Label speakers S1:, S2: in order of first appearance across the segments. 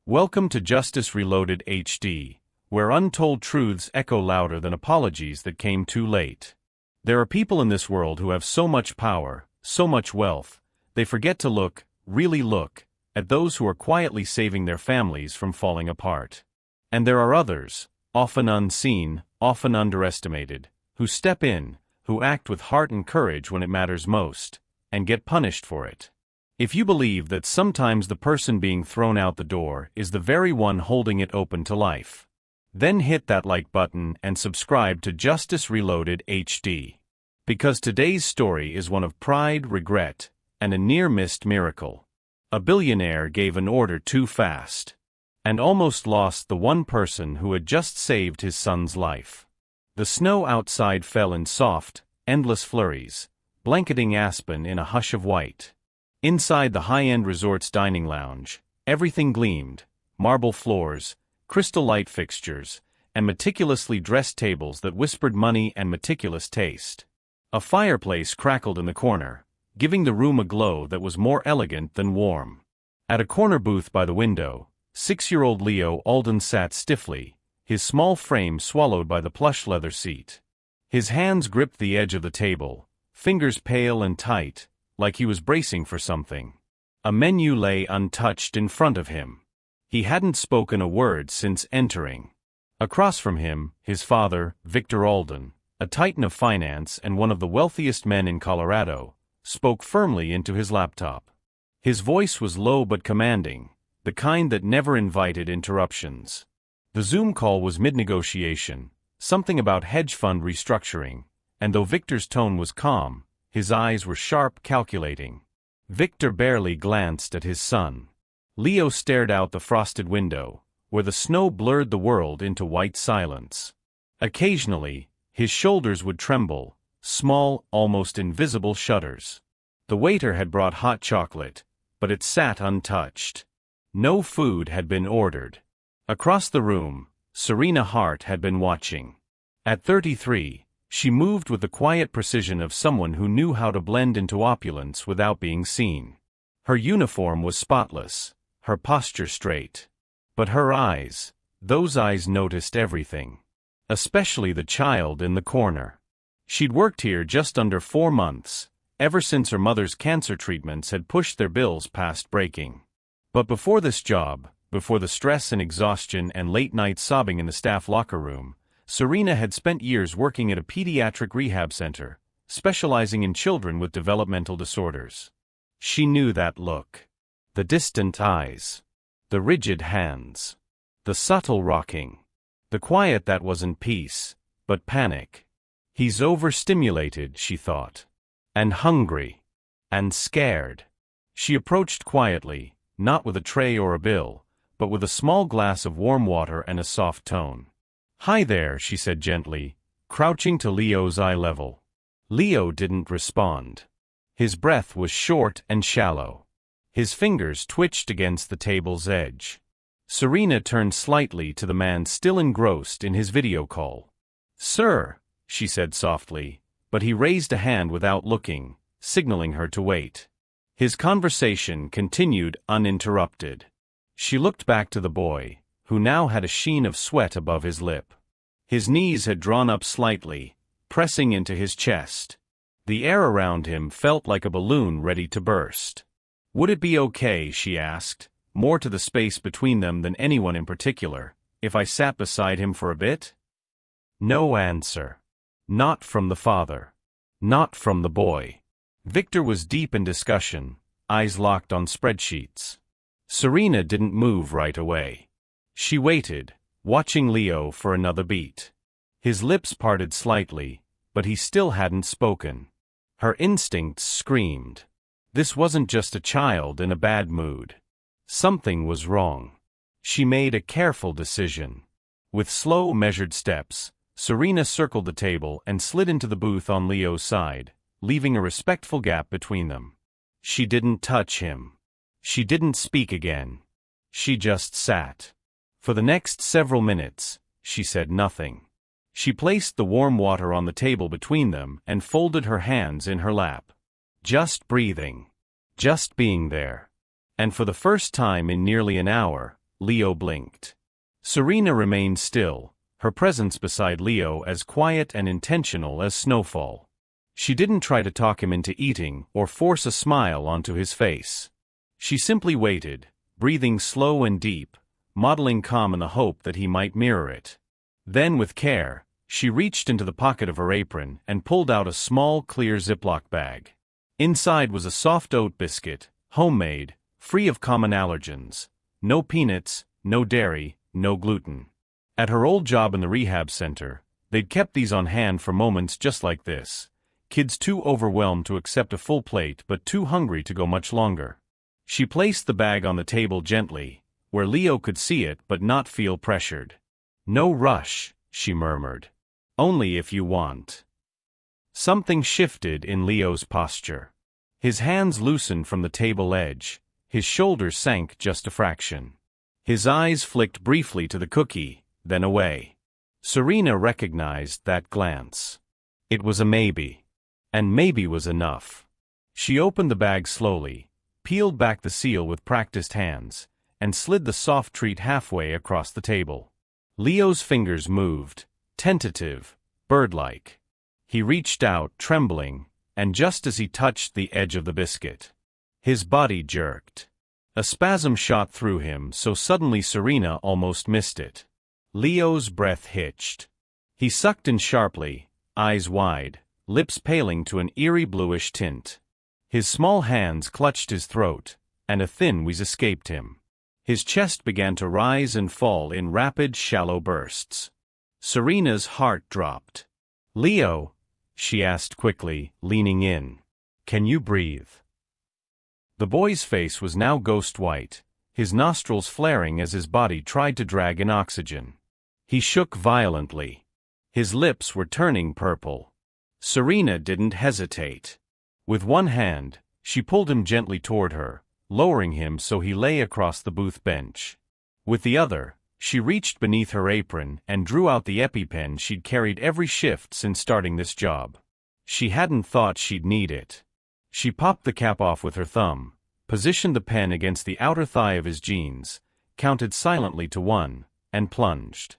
S1: Welcome to Justice Reloaded HD, where untold truths echo louder than apologies that came too late. There are people in this world who have so much power, so much wealth, they forget to look, really look, at those who are quietly saving their families from falling apart. And there are others, often unseen, often underestimated, who step in, who act with heart and courage when it matters most, and get punished for it. If you believe that sometimes the person being thrown out the door is the very one holding it open to life, then hit that like button and subscribe to Justice Reloaded HD. Because today's story is one of pride, regret, and a near-missed miracle. A billionaire gave an order too fast, and almost lost the one person who had just saved his son's life. The snow outside fell in soft, endless flurries, blanketing Aspen in a hush of white. Inside the high-end resort's dining lounge, everything gleamed: marble floors, crystal light fixtures, and meticulously dressed tables that whispered money and meticulous taste. A fireplace crackled in the corner, giving the room a glow that was more elegant than warm. At a corner booth by the window, 6-year-old Leo Alden sat stiffly, his small frame swallowed by the plush leather seat. His hands gripped the edge of the table, fingers pale and tight, like he was bracing for something. A menu lay untouched in front of him. He hadn't spoken a word since entering. Across from him, his father, Victor Alden, a titan of finance and one of the wealthiest men in Colorado, spoke firmly into his laptop. His voice was low but commanding, the kind that never invited interruptions. The Zoom call was mid-negotiation, something about hedge fund restructuring, and though Victor's tone was calm, his eyes were sharp, calculating. Victor barely glanced at his son. Leo stared out the frosted window, where the snow blurred the world into white silence. Occasionally, his shoulders would tremble, small, almost invisible shudders. The waiter had brought hot chocolate, but it sat untouched. No food had been ordered. Across the room, Serena Hart had been watching. At 33, she moved with the quiet precision of someone who knew how to blend into opulence without being seen. Her uniform was spotless, her posture straight. But her eyes, those eyes noticed everything. Especially the child in the corner. She'd worked here just under 4 months, ever since her mother's cancer treatments had pushed their bills past breaking. But before this job, before the stress and exhaustion and late-night sobbing in the staff locker room, Serena had spent years working at a pediatric rehab center, specializing in children with developmental disorders. She knew that look. The distant eyes. The rigid hands. The subtle rocking. The quiet that wasn't peace, but panic. He's overstimulated, she thought. And hungry. And scared. She approached quietly, not with a tray or a bill, but with a small glass of warm water and a soft tone. "Hi there," she said gently, crouching to Leo's eye level. Leo didn't respond. His breath was short and shallow. His fingers twitched against the table's edge. Serena turned slightly to the man still engrossed in his video call. "Sir," she said softly, but he raised a hand without looking, signaling her to wait. His conversation continued uninterrupted. She looked back to the boy, who now had a sheen of sweat above his lip. His knees had drawn up slightly, pressing into his chest. The air around him felt like a balloon ready to burst. "Would it be okay," she asked, more to the space between them than anyone in particular, "if I sat beside him for a bit?" No answer. Not from the father. Not from the boy. Victor was deep in discussion, eyes locked on spreadsheets. Serena didn't move right away. She waited, watching Leo for another beat. His lips parted slightly, but he still hadn't spoken. Her instincts screamed. This wasn't just a child in a bad mood. Something was wrong. She made a careful decision. With slow, measured steps, Serena circled the table and slid into the booth on Leo's side, leaving a respectful gap between them. She didn't touch him. She didn't speak again. She just sat. For the next several minutes, she said nothing. She placed the warm water on the table between them and folded her hands in her lap. Just breathing. Just being there. And for the first time in nearly an hour, Leo blinked. Serena remained still, her presence beside Leo as quiet and intentional as snowfall. She didn't try to talk him into eating or force a smile onto his face. She simply waited, breathing slow and deep, modeling calm in the hope that he might mirror it. Then, with care, she reached into the pocket of her apron and pulled out a small, clear Ziploc bag. Inside was a soft oat biscuit, homemade, free of common allergens. No peanuts, no dairy, no gluten. At her old job in the rehab center, they'd kept these on hand for moments just like this. Kids too overwhelmed to accept a full plate but too hungry to go much longer. She placed the bag on the table gently, where Leo could see it but not feel pressured. "No rush," she murmured. "Only if you want." Something shifted in Leo's posture. His hands loosened from the table edge, his shoulders sank just a fraction. His eyes flicked briefly to the cookie, then away. Serena recognized that glance. It was a maybe. And maybe was enough. She opened the bag slowly, peeled back the seal with practiced hands, and slid the soft treat halfway across the table. Leo's fingers moved, tentative, bird-like. He reached out, trembling, and just as he touched the edge of the biscuit, his body jerked. A spasm shot through him so suddenly Serena almost missed it. Leo's breath hitched. He sucked in sharply, eyes wide, lips paling to an eerie bluish tint. His small hands clutched his throat, and a thin wheeze escaped him. His chest began to rise and fall in rapid, shallow bursts. Serena's heart dropped. "Leo," she asked quickly, leaning in, "can you breathe?" The boy's face was now ghost white, his nostrils flaring as his body tried to drag in oxygen. He shook violently. His lips were turning purple. Serena didn't hesitate. With one hand, she pulled him gently toward her, lowering him so he lay across the booth bench. With the other, she reached beneath her apron and drew out the EpiPen she'd carried every shift since starting this job. She hadn't thought she'd need it. She popped the cap off with her thumb, positioned the pen against the outer thigh of his jeans, counted silently to 1, and plunged.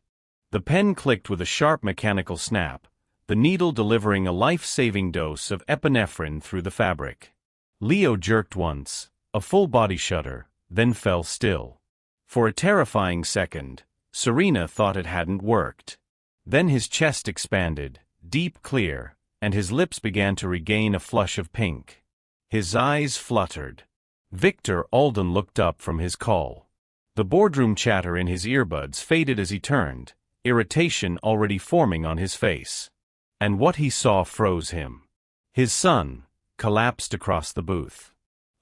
S1: The pen clicked with a sharp mechanical snap, the needle delivering a life-saving dose of epinephrine through the fabric. Leo jerked once, a full body shudder, then fell still. For a terrifying second, Serena thought it hadn't worked. Then his chest expanded, deep clear, and his lips began to regain a flush of pink. His eyes fluttered. Victor Alden looked up from his call. The boardroom chatter in his earbuds faded as he turned, irritation already forming on his face. And what he saw froze him. His son collapsed across the booth.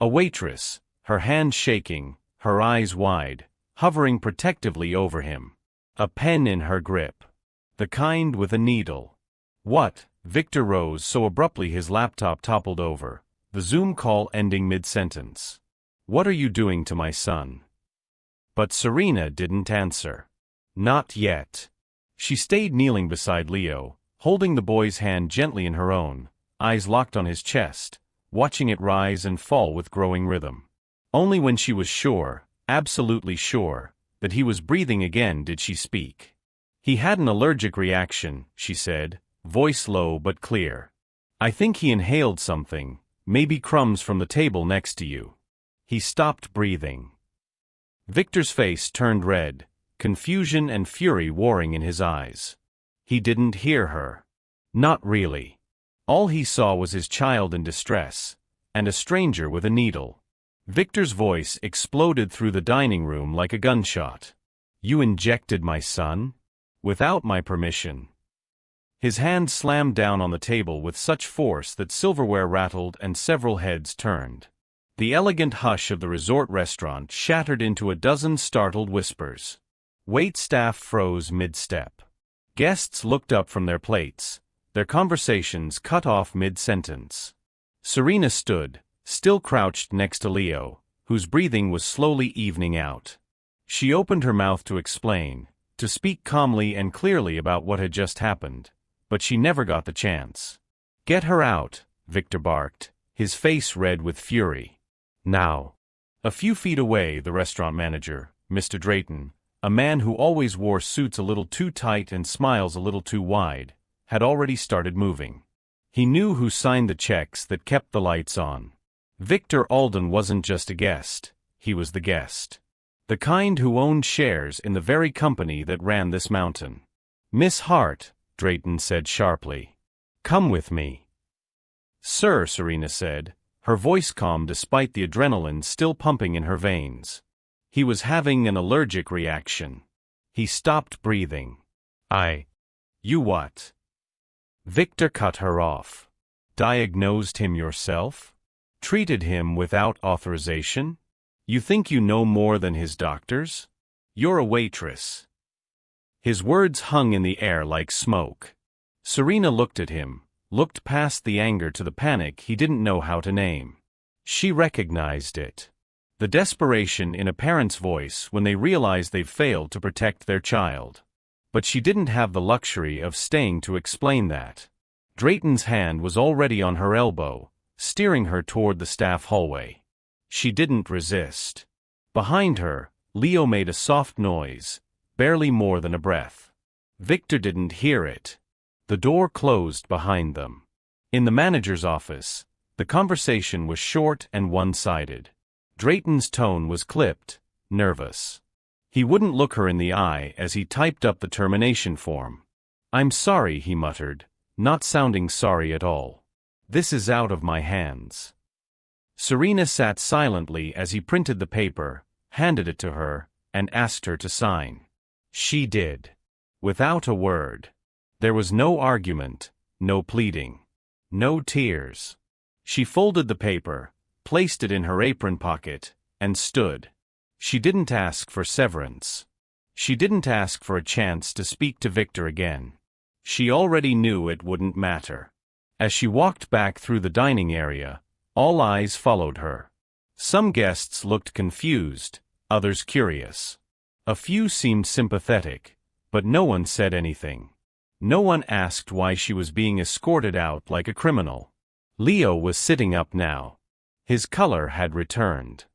S1: A waitress, her hands shaking, her eyes wide, hovering protectively over him. A pen in her grip. The kind with a needle. "What?" Victor rose so abruptly his laptop toppled over, the Zoom call ending mid-sentence. "What are you doing to my son?" But Serena didn't answer. Not yet. She stayed kneeling beside Leo, holding the boy's hand gently in her own, eyes locked on his chest, watching it rise and fall with growing rhythm. Only when she was sure, absolutely sure, that he was breathing again did she speak. "He had an allergic reaction," she said, voice low but clear. "I think he inhaled something, maybe crumbs from the table next to you." He stopped breathing. Victor's face turned red, confusion and fury warring in his eyes. He didn't hear her. Not really. All he saw was his child in distress, and a stranger with a needle. Victor's voice exploded through the dining room like a gunshot. "You injected my son? Without my permission." His hand slammed down on the table with such force that silverware rattled and several heads turned. The elegant hush of the resort restaurant shattered into a dozen startled whispers. Waitstaff froze mid-step. Guests looked up from their plates, their conversations cut off mid-sentence. Serena stood, still crouched next to Leo, whose breathing was slowly evening out. She opened her mouth to explain, to speak calmly and clearly about what had just happened, but she never got the chance. "Get her out," Victor barked, his face red with fury. "Now." A few feet away, the restaurant manager, Mr. Drayton, a man who always wore suits a little too tight and smiles a little too wide, had already started moving. He knew who signed the checks that kept the lights on. Victor Alden wasn't just a guest, he was the guest. The kind who owned shares in the very company that ran this mountain. "Miss Hart," Drayton said sharply. "Come with me." "Sir," Serena said, her voice calm despite the adrenaline still pumping in her veins. He was having an allergic reaction. He stopped breathing. You what?" Victor cut her off. "Diagnosed him yourself? Treated him without authorization? You think you know more than his doctors? You're a waitress." His words hung in the air like smoke. Serena looked at him, looked past the anger to the panic he didn't know how to name. She recognized it. The desperation in a parent's voice when they realize they've failed to protect their child. But she didn't have the luxury of staying to explain that. Drayton's hand was already on her elbow, steering her toward the staff hallway. She didn't resist. Behind her, Leo made a soft noise, barely more than a breath. Victor didn't hear it. The door closed behind them. In the manager's office, the conversation was short and one-sided. Drayton's tone was clipped, nervous. He wouldn't look her in the eye as he typed up the termination form. "I'm sorry," he muttered, not sounding sorry at all. "This is out of my hands." Serena sat silently as he printed the paper, handed it to her, and asked her to sign. She did. Without a word. There was no argument, no pleading, no tears. She folded the paper, placed it in her apron pocket, and stood. She didn't ask for severance. She didn't ask for a chance to speak to Victor again. She already knew it wouldn't matter. As she walked back through the dining area, all eyes followed her. Some guests looked confused, others curious. A few seemed sympathetic, but no one said anything. No one asked why she was being escorted out like a criminal. Leo was sitting up now. His color had returned.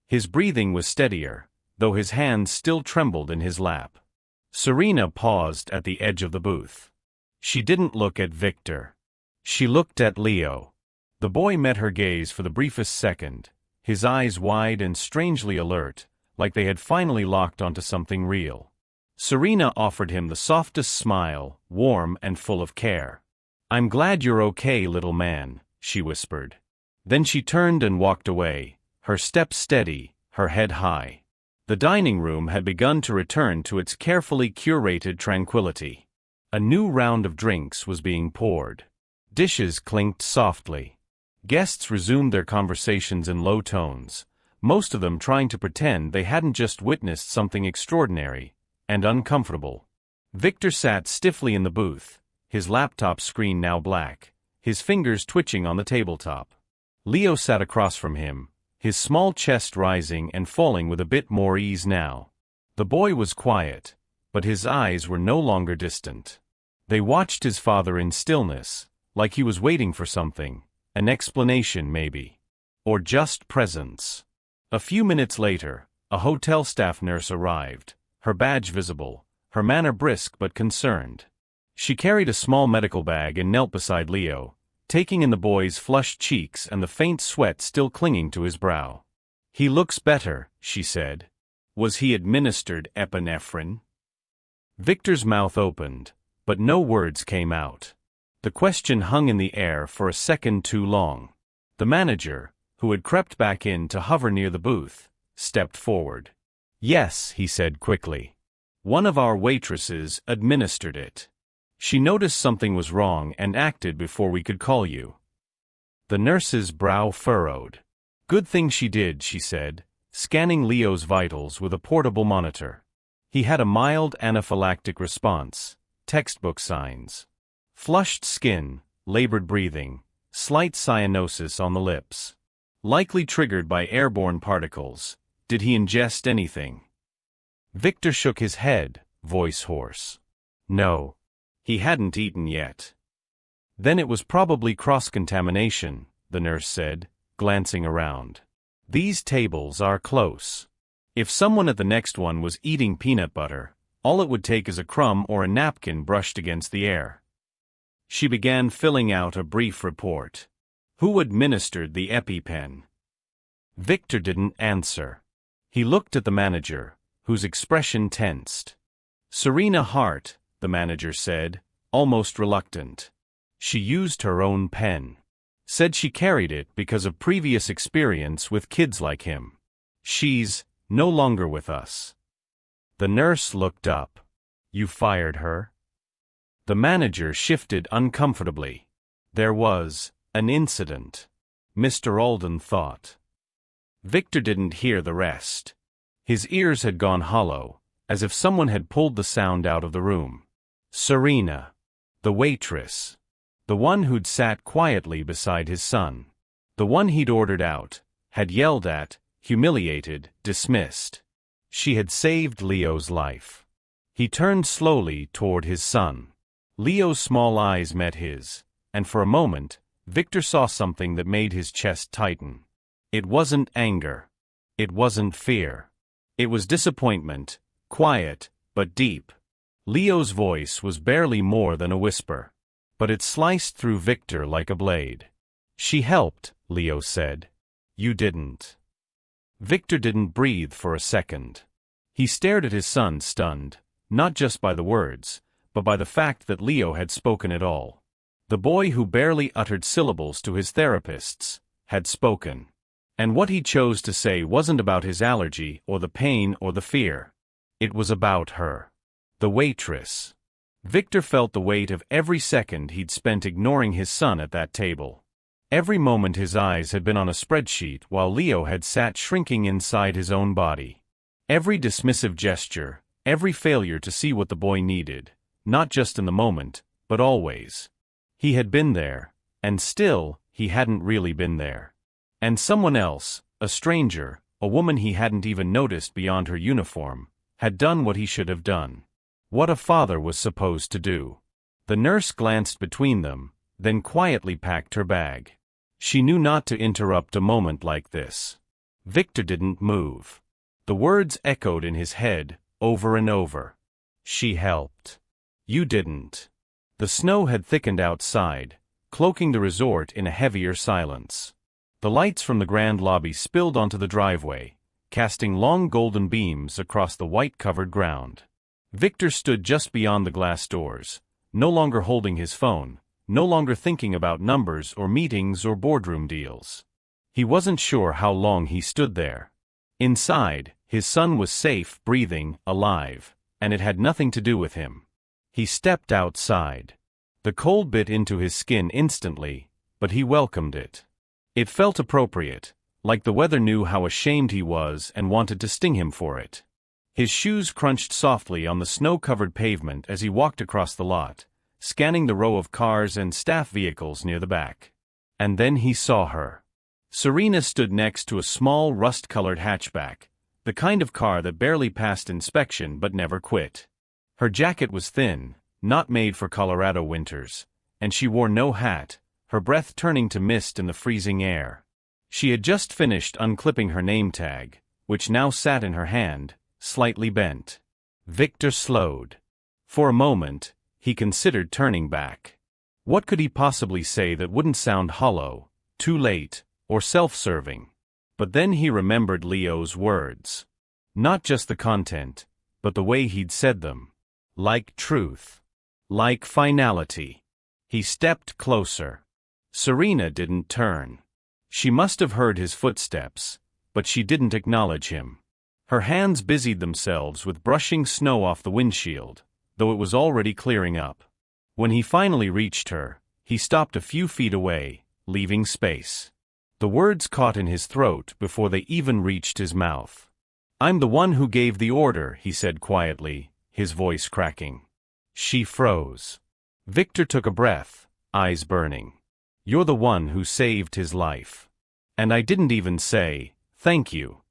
S1: His breathing was steadier, though his hands still trembled in his lap. Serena paused at the edge of the booth. She didn't look at Victor. She looked at Leo. The boy met her gaze for the briefest second, his eyes wide and strangely alert, like they had finally locked onto something real. Serena offered him the softest smile, warm and full of care. "I'm glad you're okay, little man," she whispered. Then she turned and walked away, her step steady, her head high. The dining room had begun to return to its carefully curated tranquility. A new round of drinks was being poured. Dishes clinked softly. Guests resumed their conversations in low tones, most of them trying to pretend they hadn't just witnessed something extraordinary and uncomfortable. Victor sat stiffly in the booth, his laptop screen now black, his fingers twitching on the tabletop. Leo sat across from him, his small chest rising and falling with a bit more ease now. The boy was quiet, but his eyes were no longer distant. They watched his father in stillness, like he was waiting for something, an explanation maybe, or just presence. A few minutes later, a hotel staff nurse arrived, her badge visible, her manner brisk but concerned. She carried a small medical bag and knelt beside Leo, taking in the boy's flushed cheeks and the faint sweat still clinging to his brow. "He looks better," she said. "Was he administered epinephrine?" Victor's mouth opened, but no words came out. The question hung in the air for a second too long. The manager, who had crept back in to hover near the booth, stepped forward. "Yes," he said quickly. "One of our waitresses administered it. She noticed something was wrong and acted before we could call you." The nurse's brow furrowed. "Good thing she did," she said, scanning Leo's vitals with a portable monitor. He had a mild anaphylactic response, textbook signs. Flushed skin, labored breathing, slight cyanosis on the lips. Likely triggered by airborne particles. Did he ingest anything? Victor shook his head, voice hoarse. No. He hadn't eaten yet. Then it was probably cross-contamination, the nurse said, glancing around. These tables are close. If someone at the next one was eating peanut butter, all it would take is a crumb or a napkin brushed against the air. She began filling out a brief report. Who administered the EpiPen? Victor didn't answer. He looked at the manager, whose expression tensed. Serena Hart, the manager said, almost reluctant. She used her own pen. Said she carried it because of previous experience with kids like him. She's no longer with us. The nurse looked up. You fired her? The manager shifted uncomfortably. There was an incident, Mr. Alden thought. Victor didn't hear the rest. His ears had gone hollow, as if someone had pulled the sound out of the room. Serena, the waitress, the one who'd sat quietly beside his son, the one he'd ordered out, had yelled at, humiliated, dismissed. She had saved Leo's life. He turned slowly toward his son. Leo's small eyes met his, and for a moment, Victor saw something that made his chest tighten. It wasn't anger. It wasn't fear. It was disappointment, quiet, but deep. Leo's voice was barely more than a whisper, but it sliced through Victor like a blade. She helped, Leo said. You didn't. Victor didn't breathe for a second. He stared at his son, stunned, not just by the words, but by the fact that Leo had spoken at all. The boy who barely uttered syllables to his therapists had spoken. And what he chose to say wasn't about his allergy or the pain or the fear. It was about her. The waitress. Victor felt the weight of every second he'd spent ignoring his son at that table. Every moment his eyes had been on a spreadsheet while Leo had sat shrinking inside his own body. Every dismissive gesture, every failure to see what the boy needed, not just in the moment, but always. He had been there, and still, he hadn't really been there. And someone else, a stranger, a woman he hadn't even noticed beyond her uniform, had done what he should have done. What a father was supposed to do. The nurse glanced between them, then quietly packed her bag. She knew not to interrupt a moment like this. Victor didn't move. The words echoed in his head, over and over. She helped. You didn't. The snow had thickened outside, cloaking the resort in a heavier silence. The lights from the grand lobby spilled onto the driveway, casting long golden beams across the white-covered ground. Victor stood just beyond the glass doors, no longer holding his phone, no longer thinking about numbers or meetings or boardroom deals. He wasn't sure how long he stood there. Inside, his son was safe, breathing, alive, and it had nothing to do with him. He stepped outside. The cold bit into his skin instantly, but he welcomed it. It felt appropriate, like the weather knew how ashamed he was and wanted to sting him for it. His shoes crunched softly on the snow-covered pavement as he walked across the lot, scanning the row of cars and staff vehicles near the back. And then he saw her. Serena stood next to a small rust-colored hatchback, the kind of car that barely passed inspection but never quit. Her jacket was thin, not made for Colorado winters, and she wore no hat, her breath turning to mist in the freezing air. She had just finished unclipping her name tag, which now sat in her hand, slightly bent. Victor slowed. For a moment, he considered turning back. What could he possibly say that wouldn't sound hollow, too late, or self-serving? But then he remembered Leo's words. Not just the content, but the way he'd said them. Like truth. Like finality. He stepped closer. Serena didn't turn. She must have heard his footsteps, but she didn't acknowledge him. Her hands busied themselves with brushing snow off the windshield, though it was already clearing up. When he finally reached her, he stopped a few feet away, leaving space. The words caught in his throat before they even reached his mouth. I'm the one who gave the order, he said quietly, his voice cracking. She froze. Victor took a breath, eyes burning. You're the one who saved his life. And I didn't even say, thank you.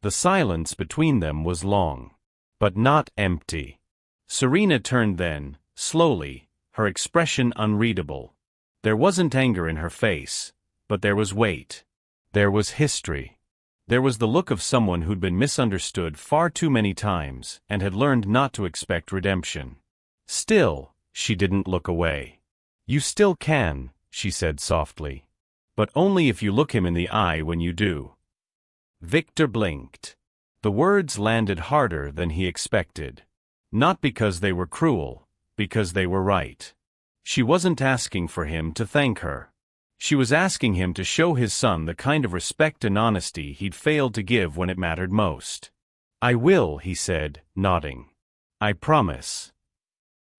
S1: The silence between them was long, but not empty. Serena turned then, slowly, her expression unreadable. There wasn't anger in her face, but there was weight. There was history. There was the look of someone who'd been misunderstood far too many times and had learned not to expect redemption. Still, she didn't look away. "You still can," she said softly. "But only if you look him in the eye when you do." Victor blinked. The words landed harder than he expected. Not because they were cruel, because they were right. She wasn't asking for him to thank her. She was asking him to show his son the kind of respect and honesty he'd failed to give when it mattered most. "I will," he said, nodding. "I promise."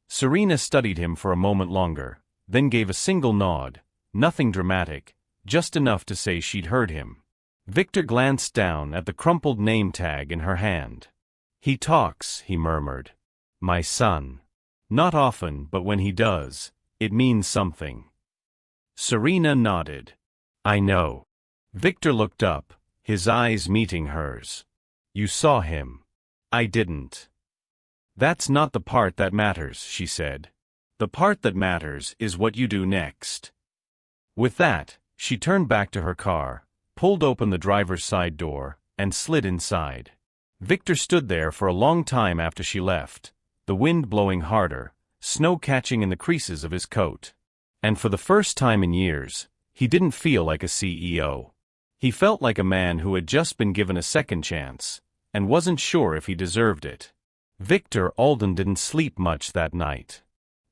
S1: Serena studied him for a moment longer, then gave a single nod, nothing dramatic, just enough to say she'd heard him. Victor glanced down at the crumpled name tag in her hand. "He talks," he murmured. "My son. Not often, but when he does, it means something." Serena nodded. "I know." Victor looked up, his eyes meeting hers. "You saw him. I didn't." "That's not the part that matters," she said. "The part that matters is what you do next." With that, she turned back to her car, pulled open the driver's side door, and slid inside. Victor stood there for a long time after she left, the wind blowing harder, snow catching in the creases of his coat. And for the first time in years, he didn't feel like a CEO. He felt like a man who had just been given a second chance, and wasn't sure if he deserved it. Victor Alden didn't sleep much that night.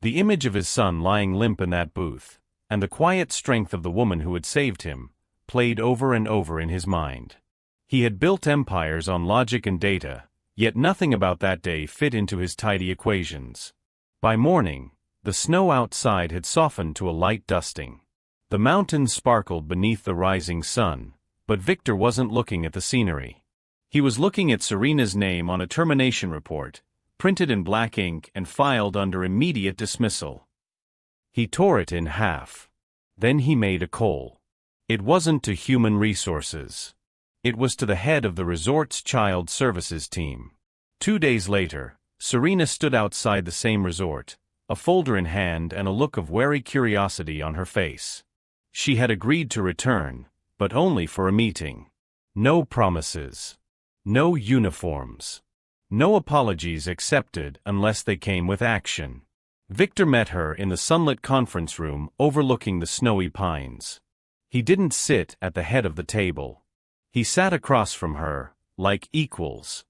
S1: The image of his son lying limp in that booth, and the quiet strength of the woman who had saved him, played over and over in his mind. He had built empires on logic and data, yet nothing about that day fit into his tidy equations. By morning, the snow outside had softened to a light dusting. The mountains sparkled beneath the rising sun, but Victor wasn't looking at the scenery. He was looking at Serena's name on a termination report, printed in black ink and filed under immediate dismissal. He tore it in half. Then he made a call. It wasn't to human resources. It was to the head of the resort's child services team. 2 days later, Serena stood outside the same resort, a folder in hand and a look of wary curiosity on her face. She had agreed to return, but only for a meeting. No promises. No uniforms. No apologies accepted unless they came with action. Victor met her in the sunlit conference room overlooking the snowy pines. He didn't sit at the head of the table. He sat across from her, like equals.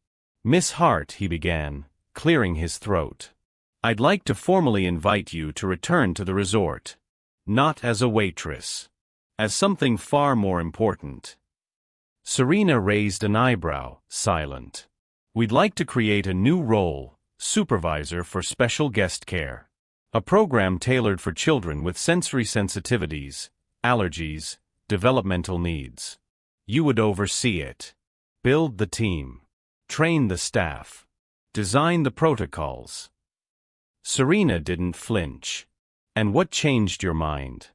S1: "Miss Hart," he began, clearing his throat. "I'd like to formally invite you to return to the resort. Not as a waitress. As something far more important." Serena raised an eyebrow, silent. "We'd like to create a new role, supervisor for special guest care. A program tailored for children with sensory sensitivities, allergies, developmental needs. You would oversee it. Build the team. Train the staff. Design the protocols." Serena didn't flinch. "And what changed your mind?"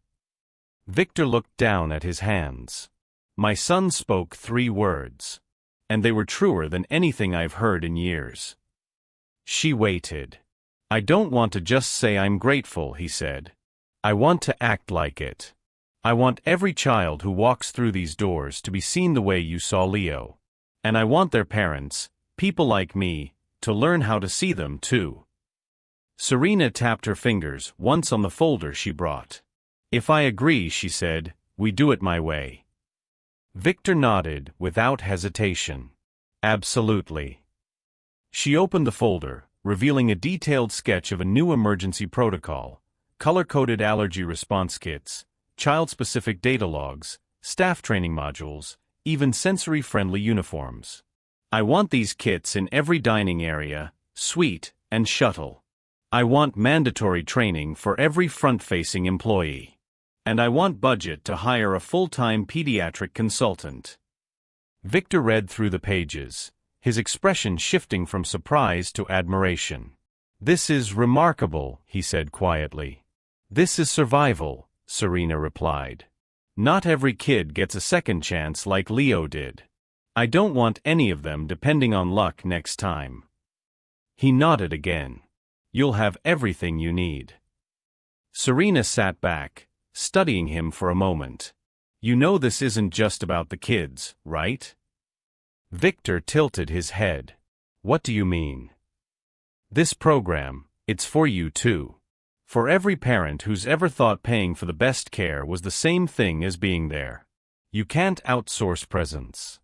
S1: Victor looked down at his hands. "My son spoke 3 words. And they were truer than anything I've heard in years." She waited. "I don't want to just say I'm grateful," he said. "I want to act like it. I want every child who walks through these doors to be seen the way you saw Leo. And I want their parents, people like me, to learn how to see them too." Serena tapped her fingers once on the folder she brought. "If I agree," she said, "we do it my way." Victor nodded without hesitation. "Absolutely." She opened the folder, revealing a detailed sketch of a new emergency protocol, color-coded allergy response kits, child-specific data logs, staff training modules, even sensory-friendly uniforms. "I want these kits in every dining area, suite, and shuttle. I want mandatory training for every front-facing employee. And I want budget to hire a full-time pediatric consultant." Victor read through the pages, his expression shifting from surprise to admiration. "This is remarkable," he said quietly. "This is survival," Serena replied. "Not every kid gets a second chance like Leo did. I don't want any of them depending on luck next time." He nodded again. "You'll have everything you need." Serena sat back, studying him for a moment. "You know this isn't just about the kids, right? Victor tilted his head. What do you mean? This program, it's for you too. For every parent who's ever thought paying for the best care was the same thing as being there. You can't outsource presence.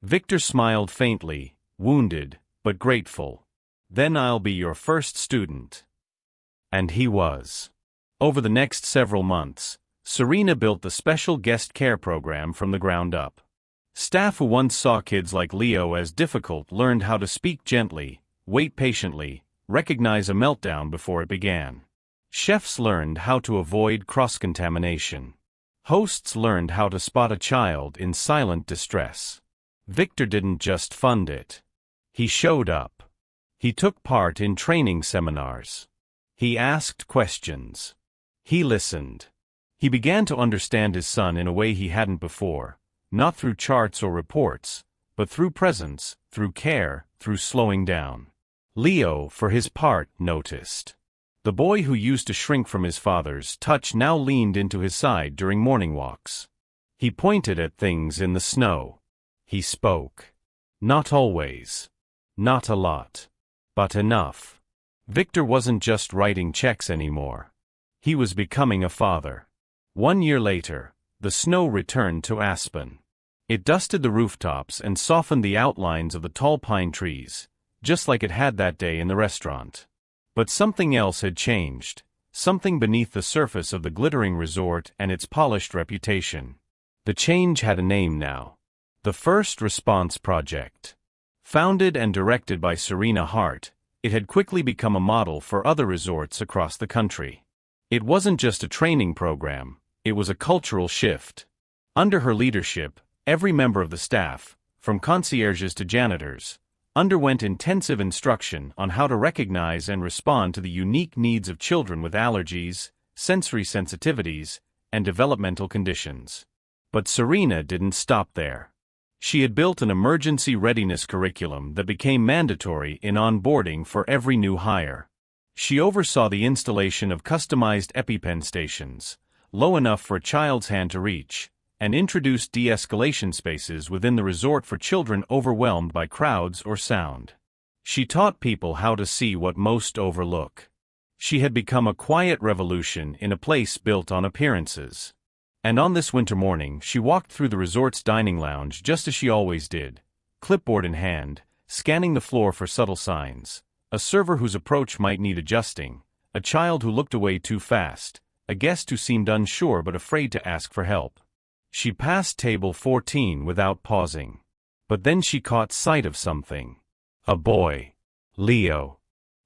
S1: Victor smiled faintly, wounded, but grateful. Then I'll be your first student. And he was. Over the next several months, Serena built the special guest care program from the ground up. Staff who once saw kids like Leo as difficult learned how to speak gently, wait patiently, recognize a meltdown before it began. Chefs learned how to avoid cross-contamination. Hosts learned how to spot a child in silent distress. Victor didn't just fund it. He showed up. He took part in training seminars. He asked questions. He listened. He began to understand his son in a way he hadn't before, not through charts or reports, but through presence, through care, through slowing down. Leo, for his part, noticed. The boy who used to shrink from his father's touch now leaned into his side during morning walks. He pointed at things in the snow. He spoke. Not always. Not a lot. But enough. Victor wasn't just writing checks anymore. He was becoming a father. 1 year later, the snow returned to Aspen. It dusted the rooftops and softened the outlines of the tall pine trees, just like it had that day in the restaurant. But something else had changed, something beneath the surface of the glittering resort and its polished reputation. The change had a name now. The First Response Project. Founded and directed by Serena Hart, it had quickly become a model for other resorts across the country. It wasn't just a training program, it was a cultural shift. Under her leadership, every member of the staff, from concierges to janitors, underwent intensive instruction on how to recognize and respond to the unique needs of children with allergies, sensory sensitivities, and developmental conditions. But Serena didn't stop there. She had built an emergency readiness curriculum that became mandatory in onboarding for every new hire. She oversaw the installation of customized EpiPen stations, low enough for a child's hand to reach, and introduced de-escalation spaces within the resort for children overwhelmed by crowds or sound. She taught people how to see what most overlook. She had become a quiet revolution in a place built on appearances. And on this winter morning she walked through the resort's dining lounge just as she always did, clipboard in hand, scanning the floor for subtle signs, a server whose approach might need adjusting, a child who looked away too fast, a guest who seemed unsure but afraid to ask for help. She passed table 14 without pausing. But then she caught sight of something. A boy. Leo.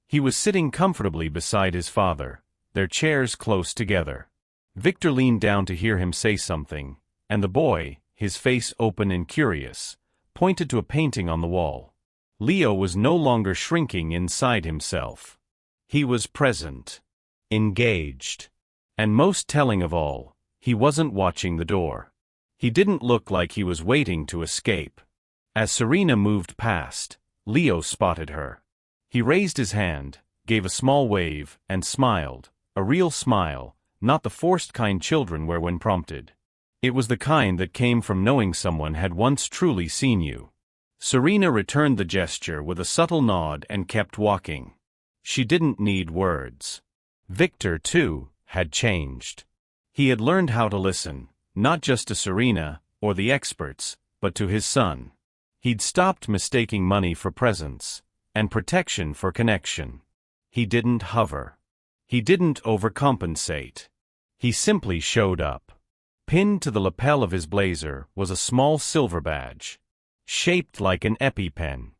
S1: He was sitting comfortably beside his father, their chairs close together. Victor leaned down to hear him say something, and the boy, his face open and curious, pointed to a painting on the wall. Leo was no longer shrinking inside himself. He was present. Engaged. And most telling of all, he wasn't watching the door. He didn't look like he was waiting to escape. As Serena moved past, Leo spotted her. He raised his hand, gave a small wave, and smiled, a real smile, not the forced kind children wear when prompted. It was the kind that came from knowing someone had once truly seen you. Serena returned the gesture with a subtle nod and kept walking. She didn't need words. Victor, too, had changed. He had learned how to listen, not just to Serena, or the experts, but to his son. He'd stopped mistaking money for presence, and protection for connection. He didn't hover. He didn't overcompensate. He simply showed up. Pinned to the lapel of his blazer was a small silver badge, shaped like an EpiPen.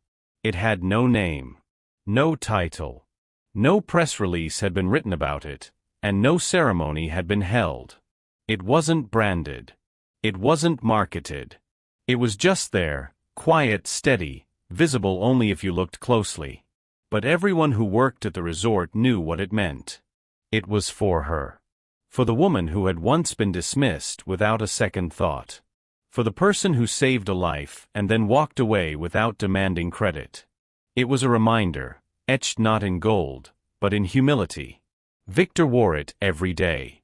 S1: It had no name, no title. No press release had been written about it, and no ceremony had been held. It wasn't branded. It wasn't marketed. It was just there, quiet, steady, visible only if you looked closely. But everyone who worked at the resort knew what it meant. It was for her. For the woman who had once been dismissed without a second thought. For the person who saved a life and then walked away without demanding credit. It was a reminder, etched not in gold, but in humility. Victor wore it every day.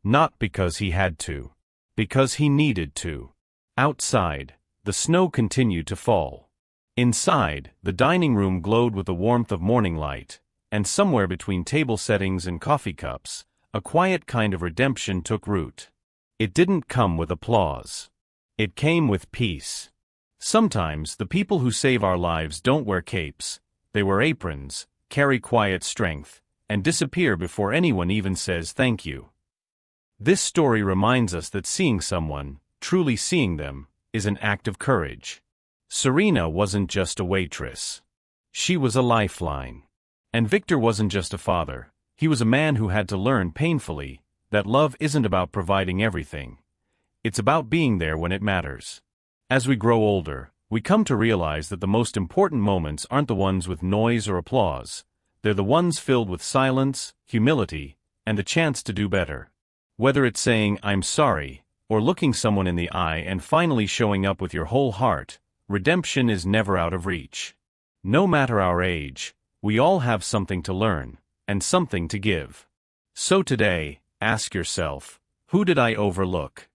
S1: Not because he had to. Because he needed to. Outside, The snow continued to fall. Inside, the dining room glowed with the warmth of morning light, and somewhere between table settings and coffee cups, a quiet kind of redemption took root. It didn't come with applause. It came with peace. Sometimes the people who save our lives don't wear capes, they wear aprons, carry quiet strength, and disappear before anyone even says thank you. This story reminds us that seeing someone, truly seeing them, is an act of courage. Serena wasn't just a waitress. She was a lifeline. And Victor wasn't just a father, he was a man who had to learn painfully that love isn't about providing everything. It's about being there when it matters. As we grow older, we come to realize that the most important moments aren't the ones with noise or applause. They're the ones filled with silence, humility, and the chance to do better. Whether it's saying, "I'm sorry," or looking someone in the eye and finally showing up with your whole heart, redemption is never out of reach. No matter our age, we all have something to learn, and something to give. So today, ask yourself, who did I overlook?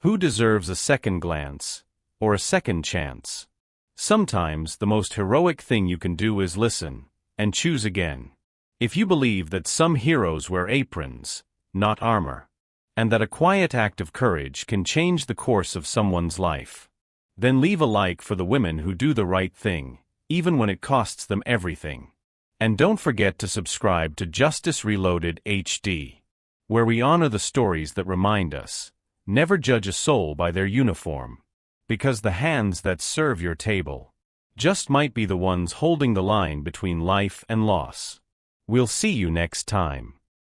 S1: Who deserves a second glance, or a second chance? Sometimes the most heroic thing you can do is listen, and choose again. If you believe that some heroes wear aprons, not armor, and that a quiet act of courage can change the course of someone's life, then leave a like for the women who do the right thing, even when it costs them everything. And don't forget to subscribe to Justice Reloaded HD, where we honor the stories that remind us, never judge a soul by their uniform, because the hands that serve your table just might be the ones holding the line between life and loss. We'll see you next time.